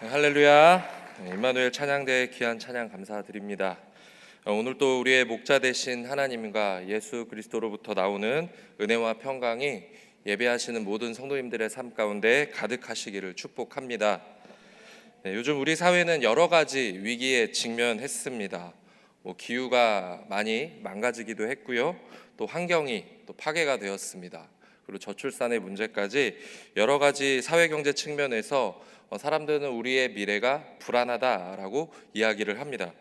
할렐루야. 임마누엘 찬양대의 귀한 찬양 감사드립니다. 오늘 또 우리의 목자 되신 하나님과 예수 그리스도로부터 나오는 은혜와 평강이 예배하시는 모든 성도님들의 삶 가운데 가득하시기를 축복합니다. 요즘 우리 사회는 여러 가지 위기에 직면했습니다. 기후가 많이 망가지기도 했고요. 또 환경이 또 파괴가 되었습니다. 그리고 저출산의 문제까지 여러 가지 사회경제 측면에서 사람들은 우리의 미래가 불안하다라고 이야기를 합니다.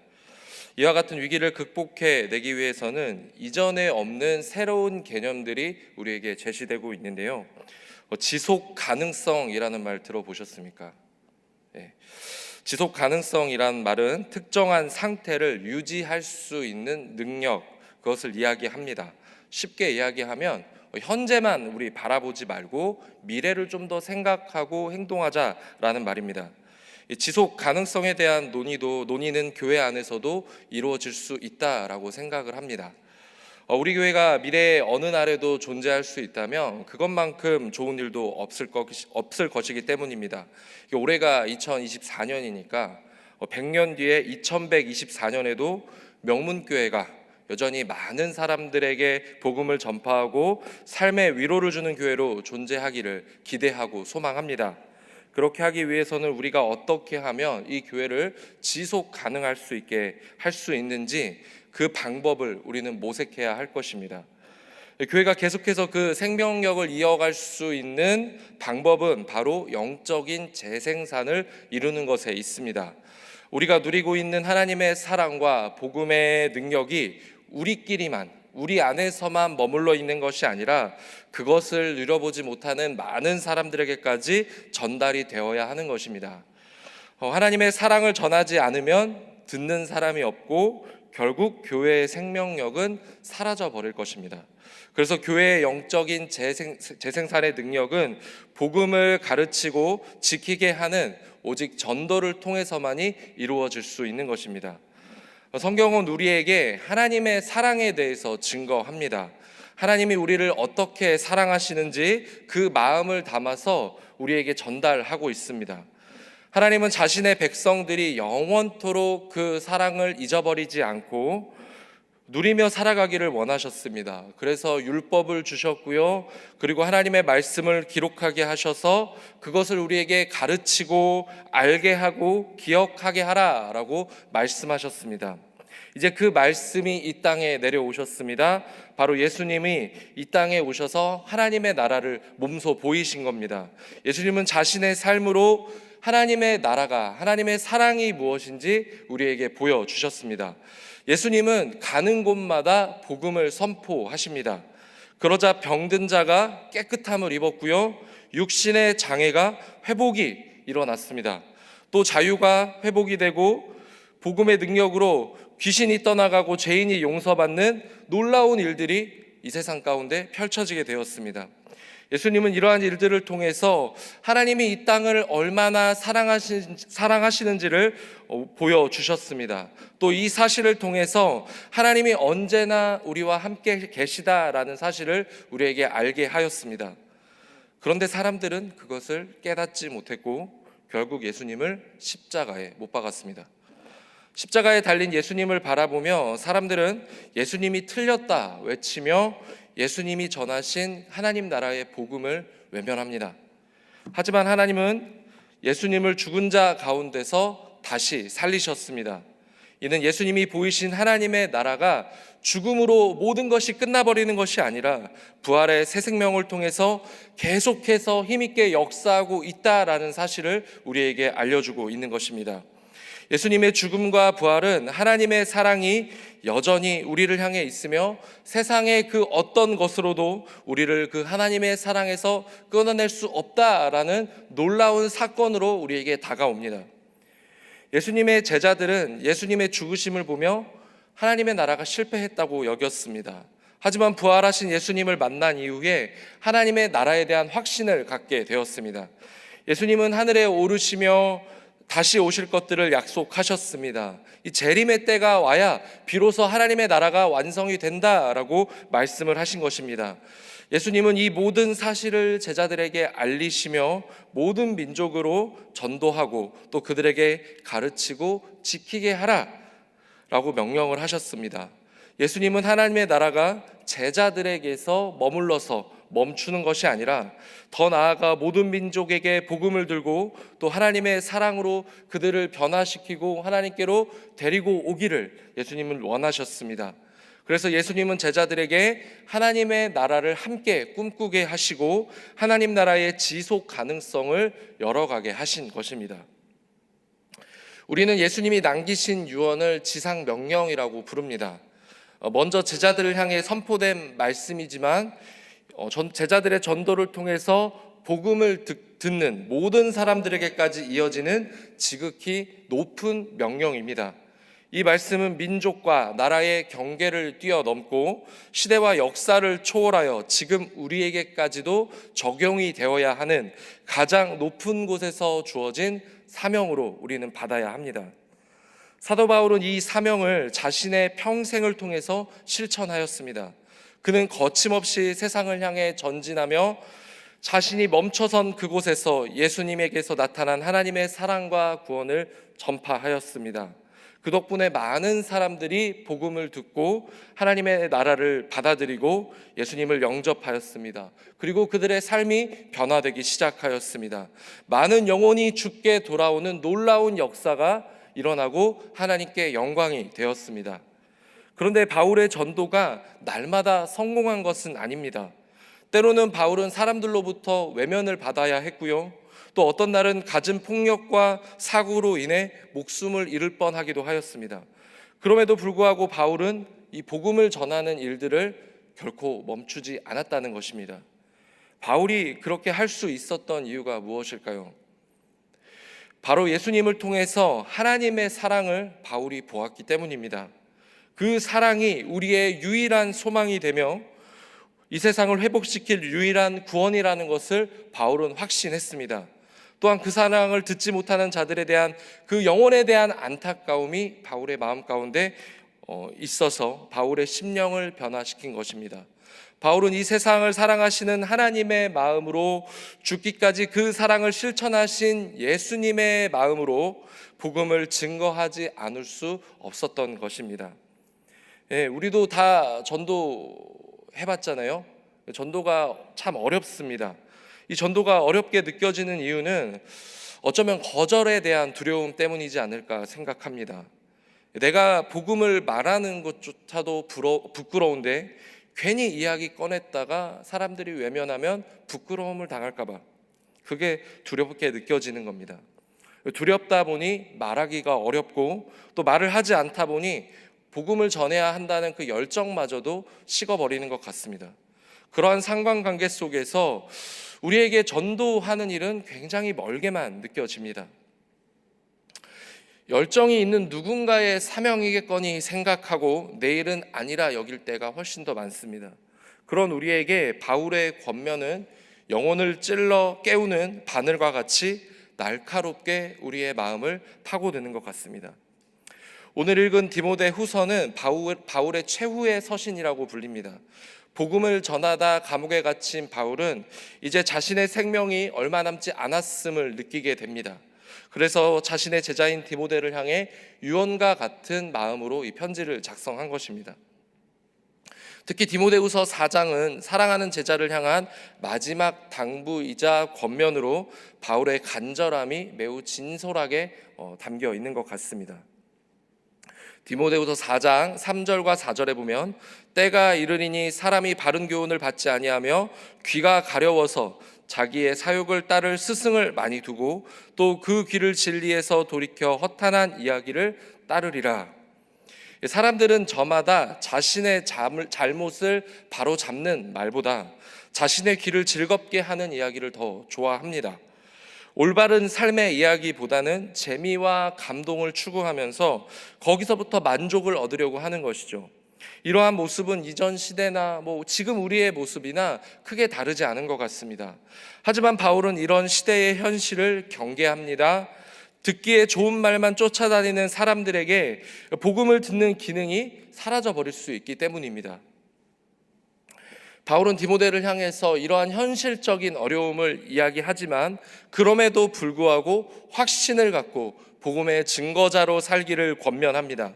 이와 같은 위기를 극복해내기 위해서는 이전에 없는 새로운 개념들이 우리에게 제시되고 있는데요. 지속 가능성이라는 말 들어보셨습니까? 지속 가능성이란 말은 특정한 상태를 유지할 수 있는 능력, 그것을 이야기합니다. 쉽게 이야기하면 현재만 우리 바라보지 말고 미래를 좀 더 생각하고 행동하자라는 말입니다. 지속 가능성에 대한 논의는 교회 안에서도 이루어질 수 있다라고 생각을 합니다. 우리 교회가 미래의 어느 날에도 존재할 수 있다면 그것만큼 좋은 일도 없을 것이기 때문입니다. 올해가 2024년이니까 100년 뒤에 2124년에도 명문교회가 여전히 많은 사람들에게 복음을 전파하고 삶의 위로를 주는 교회로 존재하기를 기대하고 소망합니다. 그렇게 하기 위해서는 우리가 어떻게 하면 이 교회를 지속 가능할 수 있게 할 수 있는지 그 방법을 우리는 모색해야 할 것입니다. 교회가 계속해서 그 생명력을 이어갈 수 있는 방법은 바로 영적인 재생산을 이루는 것에 있습니다. 우리가 누리고 있는 하나님의 사랑과 복음의 능력이 우리 안에서만 머물러 있는 것이 아니라 그것을 누려보지 못하는 많은 사람들에게까지 전달이 되어야 하는 것입니다. 하나님의 사랑을 전하지 않으면 듣는 사람이 없고 결국 교회의 생명력은 사라져 버릴 것입니다. 그래서 교회의 영적인 재생산의 능력은 복음을 가르치고 지키게 하는 오직 전도를 통해서만이 이루어질 수 있는 것입니다. 성경은 우리에게 하나님의 사랑에 대해서 증거합니다. 하나님이 우리를 어떻게 사랑하시는지 그 마음을 담아서 우리에게 전달하고 있습니다. 하나님은 자신의 백성들이 영원토록 그 사랑을 잊어버리지 않고 누리며 살아가기를 원하셨습니다. 그래서 율법을 주셨고요. 그리고 하나님의 말씀을 기록하게 하셔서 그것을 우리에게 가르치고 알게 하고 기억하게 하라라고 말씀하셨습니다. 이제 그 말씀이 이 땅에 내려오셨습니다. 바로 예수님이 이 땅에 오셔서 하나님의 나라를 몸소 보이신 겁니다. 예수님은 자신의 삶으로 하나님의 나라가, 하나님의 사랑이 무엇인지 우리에게 보여주셨습니다. 예수님은 가는 곳마다 복음을 선포하십니다. 그러자 병든 자가 깨끗함을 입었고요, 육신의 장애가 회복이 일어났습니다. 또 자유가 회복이 되고 복음의 능력으로 귀신이 떠나가고 죄인이 용서받는 놀라운 일들이 이 세상 가운데 펼쳐지게 되었습니다. 예수님은 이러한 일들을 통해서 하나님이 이 땅을 얼마나 사랑하시는지를 보여주셨습니다. 또 이 사실을 통해서 하나님이 언제나 우리와 함께 계시다라는 사실을 우리에게 알게 하였습니다. 그런데 사람들은 그것을 깨닫지 못했고 결국 예수님을 십자가에 못 박았습니다. 십자가에 달린 예수님을 바라보며 사람들은 예수님이 틀렸다 외치며 예수님이 전하신 하나님 나라의 복음을 외면합니다. 하지만 하나님은 예수님을 죽은 자 가운데서 다시 살리셨습니다. 이는 예수님이 보이신 하나님의 나라가 죽음으로 모든 것이 끝나버리는 것이 아니라 부활의 새 생명을 통해서 계속해서 힘있게 역사하고 있다라는 사실을 우리에게 알려주고 있는 것입니다. 예수님의 죽음과 부활은 하나님의 사랑이 여전히 우리를 향해 있으며 세상의 그 어떤 것으로도 우리를 그 하나님의 사랑에서 끊어낼 수 없다라는 놀라운 사건으로 우리에게 다가옵니다. 예수님의 제자들은 예수님의 죽으심을 보며 하나님의 나라가 실패했다고 여겼습니다. 하지만 부활하신 예수님을 만난 이후에 하나님의 나라에 대한 확신을 갖게 되었습니다. 예수님은 하늘에 오르시며 다시 오실 것들을 약속하셨습니다. 이 재림의 때가 와야 비로소 하나님의 나라가 완성이 된다라고 말씀을 하신 것입니다. 예수님은 이 모든 사실을 제자들에게 알리시며 모든 민족으로 전도하고 또 그들에게 가르치고 지키게 하라라고 명령을 하셨습니다. 예수님은 하나님의 나라가 제자들에게서 머물러서 멈추는 것이 아니라 더 나아가 모든 민족에게 복음을 들고 또 하나님의 사랑으로 그들을 변화시키고 하나님께로 데리고 오기를 예수님은 원하셨습니다. 그래서 예수님은 제자들에게 하나님의 나라를 함께 꿈꾸게 하시고 하나님 나라의 지속 가능성을 열어가게 하신 것입니다. 우리는 예수님이 남기신 유언을 지상 명령이라고 부릅니다. 먼저 제자들을 향해 선포된 말씀이지만 제자들의 전도를 통해서 복음을 듣는 모든 사람들에게까지 이어지는 지극히 높은 명령입니다. 이 말씀은 민족과 나라의 경계를 뛰어넘고 시대와 역사를 초월하여 지금 우리에게까지도 적용이 되어야 하는 가장 높은 곳에서 주어진 사명으로 우리는 받아야 합니다. 사도 바울은 이 사명을 자신의 평생을 통해서 실천하였습니다. 그는 거침없이 세상을 향해 전진하며 자신이 멈춰선 그곳에서 예수님에게서 나타난 하나님의 사랑과 구원을 전파하였습니다. 그 덕분에 많은 사람들이 복음을 듣고 하나님의 나라를 받아들이고 예수님을 영접하였습니다. 그리고 그들의 삶이 변화되기 시작하였습니다. 많은 영혼이 주께 돌아오는 놀라운 역사가 일어나고 하나님께 영광이 되었습니다. 그런데 바울의 전도가 날마다 성공한 것은 아닙니다. 때로는 바울은 사람들로부터 외면을 받아야 했고요. 또 어떤 날은 갖은 폭력과 사고로 인해 목숨을 잃을 뻔하기도 하였습니다. 그럼에도 불구하고 바울은 이 복음을 전하는 일들을 결코 멈추지 않았다는 것입니다. 바울이 그렇게 할 수 있었던 이유가 무엇일까요? 바로 예수님을 통해서 하나님의 사랑을 바울이 보았기 때문입니다. 그 사랑이 우리의 유일한 소망이 되며 이 세상을 회복시킬 유일한 구원이라는 것을 바울은 확신했습니다. 또한 그 사랑을 듣지 못하는 자들에 대한 그 영혼에 대한 안타까움이 바울의 마음 가운데 있어서 바울의 심령을 변화시킨 것입니다. 바울은 이 세상을 사랑하시는 하나님의 마음으로 죽기까지 그 사랑을 실천하신 예수님의 마음으로 복음을 증거하지 않을 수 없었던 것입니다. 우리도 다 전도 해봤잖아요. 전도가 참 어렵습니다. 이 전도가 어렵게 느껴지는 이유는 어쩌면 거절에 대한 두려움 때문이지 않을까 생각합니다. 내가 복음을 말하는 것조차도 부끄러운데 괜히 이야기 꺼냈다가 사람들이 외면하면 부끄러움을 당할까 봐 그게 두렵게 느껴지는 겁니다. 두렵다 보니 말하기가 어렵고 또 말을 하지 않다 보니 복음을 전해야 한다는 그 열정마저도 식어버리는 것 같습니다. 그러한 상관관계 속에서 우리에게 전도하는 일은 굉장히 멀게만 느껴집니다. 열정이 있는 누군가의 사명이겠거니 생각하고 내일은 아니라 여길 때가 훨씬 더 많습니다. 그런 우리에게 바울의 권면은 영혼을 찔러 깨우는 바늘과 같이 날카롭게 우리의 마음을 파고드는 것 같습니다. 오늘 읽은 디모데 후서는 바울의 최후의 서신이라고 불립니다. 복음을 전하다 감옥에 갇힌 바울은 이제 자신의 생명이 얼마 남지 않았음을 느끼게 됩니다. 그래서 자신의 제자인 디모데를 향해 유언과 같은 마음으로 이 편지를 작성한 것입니다. 특히 디모데후서 4장은 사랑하는 제자를 향한 마지막 당부이자 권면으로 바울의 간절함이 매우 진솔하게 담겨 있는 것 같습니다. 디모데후서 4장 3절과 4절에 보면 때가 이르리니 사람이 바른 교훈을 받지 아니하며 귀가 가려워서 자기의 사욕을 따를 스승을 많이 두고 또 그 귀를 진리에서 돌이켜 허탄한 이야기를 따르리라. 사람들은 저마다 자신의 잘못을 바로 잡는 말보다 자신의 귀를 즐겁게 하는 이야기를 더 좋아합니다. 올바른 삶의 이야기보다는 재미와 감동을 추구하면서 거기서부터 만족을 얻으려고 하는 것이죠. 이러한 모습은 이전 시대나 지금 우리의 모습이나 크게 다르지 않은 것 같습니다. 하지만 바울은 이런 시대의 현실을 경계합니다. 듣기에 좋은 말만 쫓아다니는 사람들에게 복음을 듣는 기능이 사라져 버릴 수 있기 때문입니다. 바울은 디모데를 향해서 이러한 현실적인 어려움을 이야기하지만 그럼에도 불구하고 확신을 갖고 복음의 증거자로 살기를 권면합니다.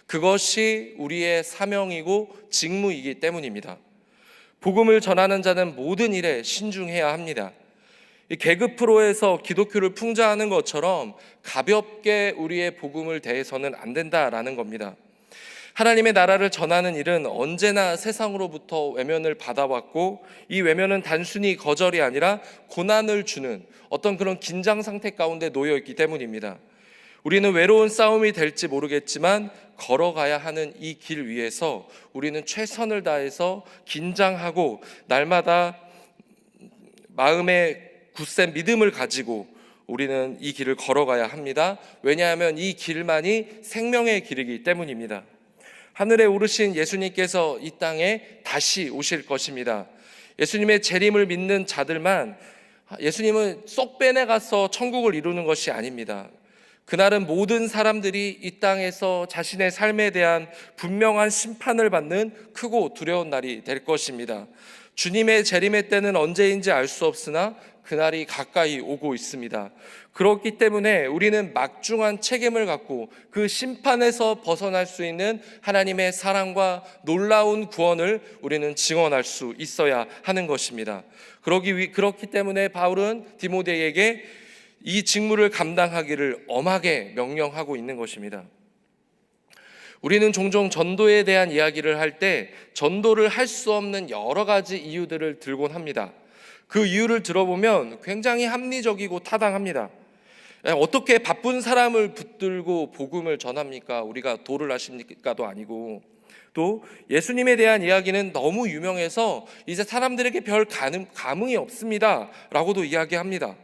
그것이 우리의 사명이고 직무이기 때문입니다. 복음을 전하는 자는 모든 일에 신중해야 합니다. 이 개그 프로에서 기독교를 풍자하는 것처럼 가볍게 우리의 복음을 대해서는 안 된다라는 겁니다. 하나님의 나라를 전하는 일은 언제나 세상으로부터 외면을 받아왔고, 이 외면은 단순히 거절이 아니라 고난을 주는 어떤 그런 긴장 상태 가운데 놓여 있기 때문입니다. 우리는 외로운 싸움이 될지 모르겠지만 걸어가야 하는 이 길 위에서 우리는 최선을 다해서 긴장하고 날마다 마음의 굳센 믿음을 가지고 우리는 이 길을 걸어가야 합니다. 왜냐하면 이 길만이 생명의 길이기 때문입니다. 하늘에 오르신 예수님께서 이 땅에 다시 오실 것입니다. 예수님의 재림을 믿는 자들만, 예수님은 쏙 빼내가서 천국을 이루는 것이 아닙니다. 그날은 모든 사람들이 이 땅에서 자신의 삶에 대한 분명한 심판을 받는 크고 두려운 날이 될 것입니다. 주님의 재림의 때는 언제인지 알 수 없으나 그날이 가까이 오고 있습니다. 그렇기 때문에 우리는 막중한 책임을 갖고 그 심판에서 벗어날 수 있는 하나님의 사랑과 놀라운 구원을 우리는 증언할 수 있어야 하는 것입니다. 그렇기 때문에 바울은 디모데에게 이 직무를 감당하기를 엄하게 명령하고 있는 것입니다. 우리는 종종 전도에 대한 이야기를 할 때 전도를 할 수 없는 여러 가지 이유들을 들곤 합니다. 그 이유를 들어보면 굉장히 합리적이고 타당합니다. 어떻게 바쁜 사람을 붙들고 복음을 전합니까? 우리가 도를 하십니까도 아니고, 또 예수님에 대한 이야기는 너무 유명해서 이제 사람들에게 별 감흥이 없습니다 라고도 이야기합니다.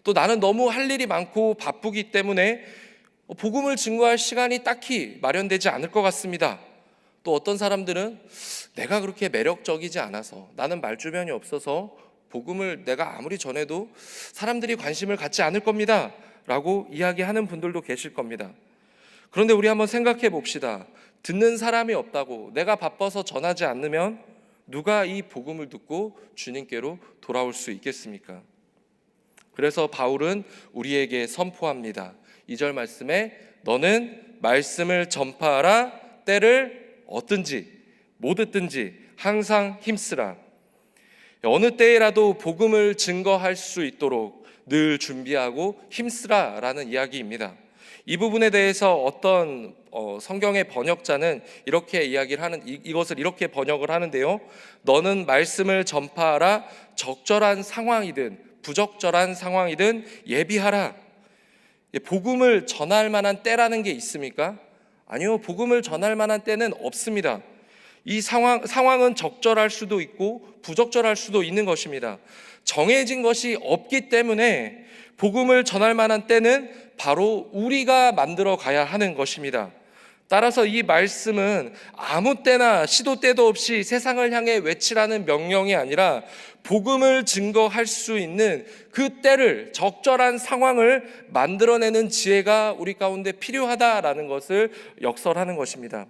또 나는 너무 할 일이 많고 바쁘기 때문에 복음을 증거할 시간이 딱히 마련되지 않을 것 같습니다. 또 어떤 사람들은 내가 그렇게 매력적이지 않아서, 나는 말주변이 없어서 복음을 내가 아무리 전해도 사람들이 관심을 갖지 않을 겁니다 라고 이야기하는 분들도 계실 겁니다. 그런데 우리 한번 생각해 봅시다. 듣는 사람이 없다고, 내가 바빠서 전하지 않으면 누가 이 복음을 듣고 주님께로 돌아올 수 있겠습니까? 그래서 바울은 우리에게 선포합니다. 2절 말씀에 너는 말씀을 전파하라. 때를 얻든지 못 얻든지 항상 힘쓰라. 어느 때에라도 복음을 증거할 수 있도록 늘 준비하고 힘쓰라 라는 이야기입니다. 이 부분에 대해서 어떤 성경의 번역자는 이렇게 이것을 이렇게 번역을 하는데요. 너는 말씀을 전파하라. 적절한 상황이든 부적절한 상황이든 예비하라. 복음을 전할 만한 때라는 게 있습니까? 아니요, 복음을 전할 만한 때는 없습니다. 이 상황은 적절할 수도 있고 부적절할 수도 있는 것입니다. 정해진 것이 없기 때문에 복음을 전할 만한 때는 바로 우리가 만들어 가야 하는 것입니다. 따라서 이 말씀은 아무 때나 시도 때도 없이 세상을 향해 외치라는 명령이 아니라 복음을 증거할 수 있는 그 때를, 적절한 상황을 만들어내는 지혜가 우리 가운데 필요하다라는 것을 역설하는 것입니다.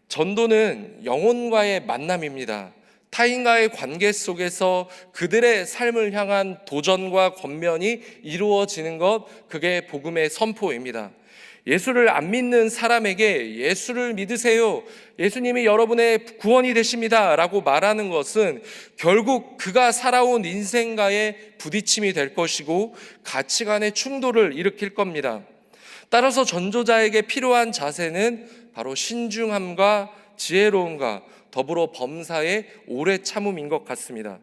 전도는 영혼과의 만남입니다. 타인과의 관계 속에서 그들의 삶을 향한 도전과 권면이 이루어지는 것, 그게 복음의 선포입니다. 예수를 안 믿는 사람에게 예수를 믿으세요, 예수님이 여러분의 구원이 되십니다 라고 말하는 것은 결국 그가 살아온 인생과의 부딪힘이 될 것이고 가치관의 충돌을 일으킬 겁니다. 따라서 전도자에게 필요한 자세는 바로 신중함과 지혜로움과 더불어 범사의 오래 참음인 것 같습니다.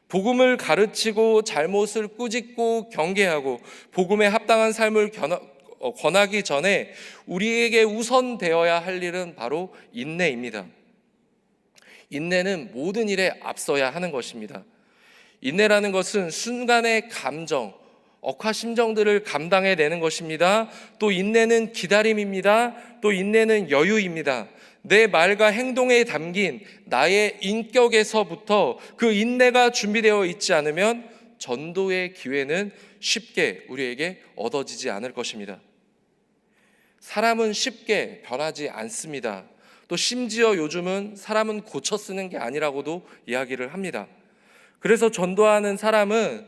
복음을 가르치고 잘못을 꾸짖고 경계하고 복음에 합당한 삶을 권하기 전에 우리에게 우선 되어야 할 일은 바로 인내입니다. 인내는 모든 일에 앞서야 하는 것입니다. 인내라는 것은 순간의 감정, 억하심정들을 감당해내는 것입니다. 또 인내는 기다림입니다. 또 인내는 여유입니다. 내 말과 행동에 담긴 나의 인격에서부터 그 인내가 준비되어 있지 않으면 전도의 기회는 쉽게 우리에게 얻어지지 않을 것입니다. 사람은 쉽게 변하지 않습니다. 또 심지어 요즘은 사람은 고쳐 쓰는 게 아니라고도 이야기를 합니다. 그래서 전도하는 사람은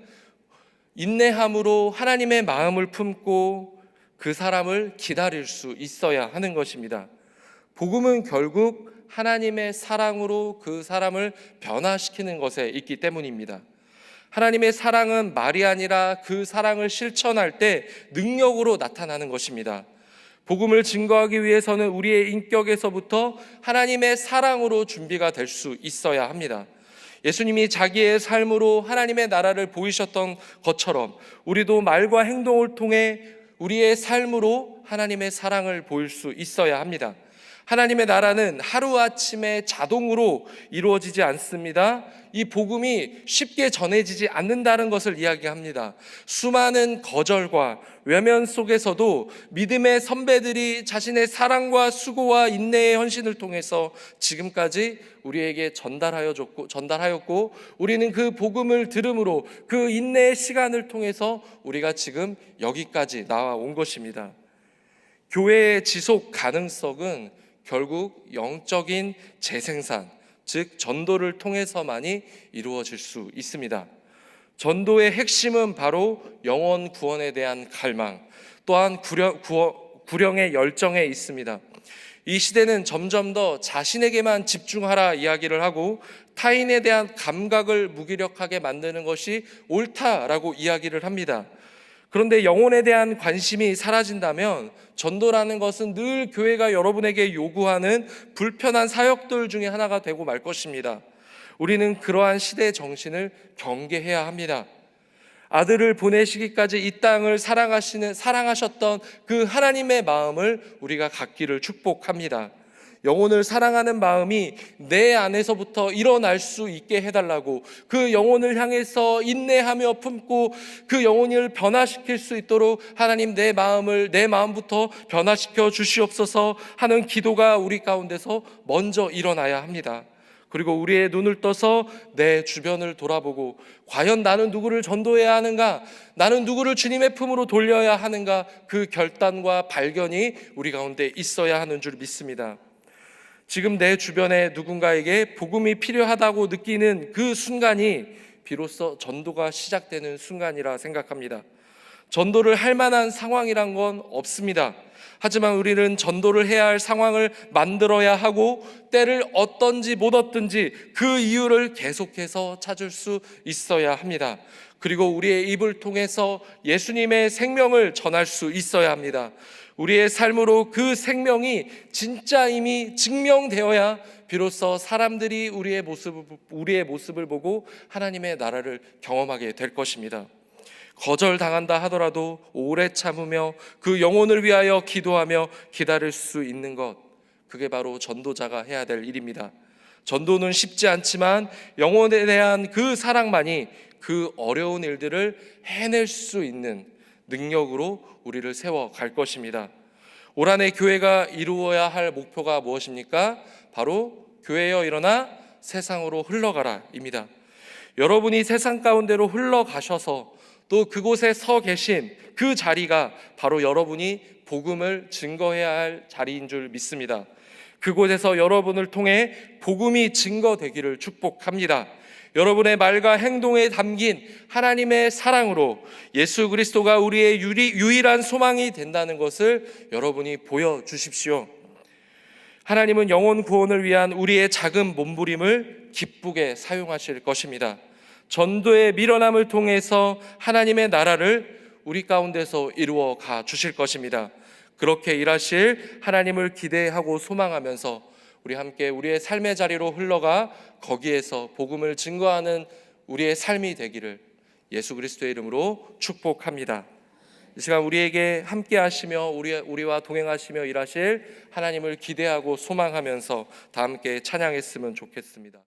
인내함으로 하나님의 마음을 품고 그 사람을 기다릴 수 있어야 하는 것입니다. 복음은 결국 하나님의 사랑으로 그 사람을 변화시키는 것에 있기 때문입니다. 하나님의 사랑은 말이 아니라 그 사랑을 실천할 때 능력으로 나타나는 것입니다. 복음을 증거하기 위해서는 우리의 인격에서부터 하나님의 사랑으로 준비가 될 수 있어야 합니다. 예수님이 자기의 삶으로 하나님의 나라를 보이셨던 것처럼 우리도 말과 행동을 통해 우리의 삶으로 하나님의 사랑을 보일 수 있어야 합니다. 하나님의 나라는 하루아침에 자동으로 이루어지지 않습니다. 이 복음이 쉽게 전해지지 않는다는 것을 이야기합니다. 수많은 거절과 외면 속에서도 믿음의 선배들이 자신의 사랑과 수고와 인내의 헌신을 통해서 지금까지 우리에게 전달하였고 우리는 그 복음을 들음으로 그 인내의 시간을 통해서 우리가 지금 여기까지 나와온 것입니다. 교회의 지속 가능성은 결국 영적인 재생산, 즉 전도를 통해서만이 이루어질 수 있습니다. 전도의 핵심은 바로 영혼 구원에 대한 갈망, 또한 구령의 열정에 있습니다. 이 시대는 점점 더 자신에게만 집중하라 이야기를 하고 타인에 대한 감각을 무기력하게 만드는 것이 옳다라고 이야기를 합니다. 그런데 영혼에 대한 관심이 사라진다면 전도라는 것은 늘 교회가 여러분에게 요구하는 불편한 사역들 중에 하나가 되고 말 것입니다. 우리는 그러한 시대 정신을 경계해야 합니다. 아들을 보내시기까지 이 땅을 사랑하셨던 그 하나님의 마음을 우리가 갖기를 축복합니다. 영혼을 사랑하는 마음이 내 안에서부터 일어날 수 있게 해달라고, 그 영혼을 향해서 인내하며 품고 그 영혼을 변화시킬 수 있도록 하나님 내 마음부터 변화시켜 주시옵소서 하는 기도가 우리 가운데서 먼저 일어나야 합니다. 그리고 우리의 눈을 떠서 내 주변을 돌아보고 과연 나는 누구를 전도해야 하는가, 나는 누구를 주님의 품으로 돌려야 하는가, 그 결단과 발견이 우리 가운데 있어야 하는 줄 믿습니다. 지금 내 주변에 누군가에게 복음이 필요하다고 느끼는 그 순간이 비로소 전도가 시작되는 순간이라 생각합니다. 전도를 할 만한 상황이란 건 없습니다. 하지만 우리는 전도를 해야 할 상황을 만들어야 하고 때를 얻든지 못 얻든지 그 이유를 계속해서 찾을 수 있어야 합니다. 그리고 우리의 입을 통해서 예수님의 생명을 전할 수 있어야 합니다. 우리의 삶으로 그 생명이 진짜 이미 증명되어야 비로소 사람들이 우리의 모습을 보고 하나님의 나라를 경험하게 될 것입니다. 거절당한다 하더라도 오래 참으며 그 영혼을 위하여 기도하며 기다릴 수 있는 것, 그게 바로 전도자가 해야 될 일입니다. 전도는 쉽지 않지만 영혼에 대한 그 사랑만이 그 어려운 일들을 해낼 수 있는 능력으로 우리를 세워갈 것입니다. 올 한해 교회가 이루어야 할 목표가 무엇입니까? 바로 교회여 일어나 세상으로 흘러가라 입니다. 여러분이 세상 가운데로 흘러가셔서 또 그곳에 서 계신 그 자리가 바로 여러분이 복음을 증거해야 할 자리인 줄 믿습니다. 그곳에서 여러분을 통해 복음이 증거되기를 축복합니다. 여러분의 말과 행동에 담긴 하나님의 사랑으로 예수 그리스도가 우리의 유일한 소망이 된다는 것을 여러분이 보여주십시오. 하나님은 영혼 구원을 위한 우리의 작은 몸부림을 기쁘게 사용하실 것입니다. 전도의 밀어남을 통해서 하나님의 나라를 우리 가운데서 이루어 가 주실 것입니다. 그렇게 일하실 하나님을 기대하고 소망하면서 우리 함께 우리의 삶의 자리로 흘러가 거기에서 복음을 증거하는 우리의 삶이 되기를 예수 그리스도의 이름으로 축복합니다. 이 시간 우리에게 함께 하시며 우리와 동행하시며 일하실 하나님을 기대하고 소망하면서 다 함께 찬양했으면 좋겠습니다.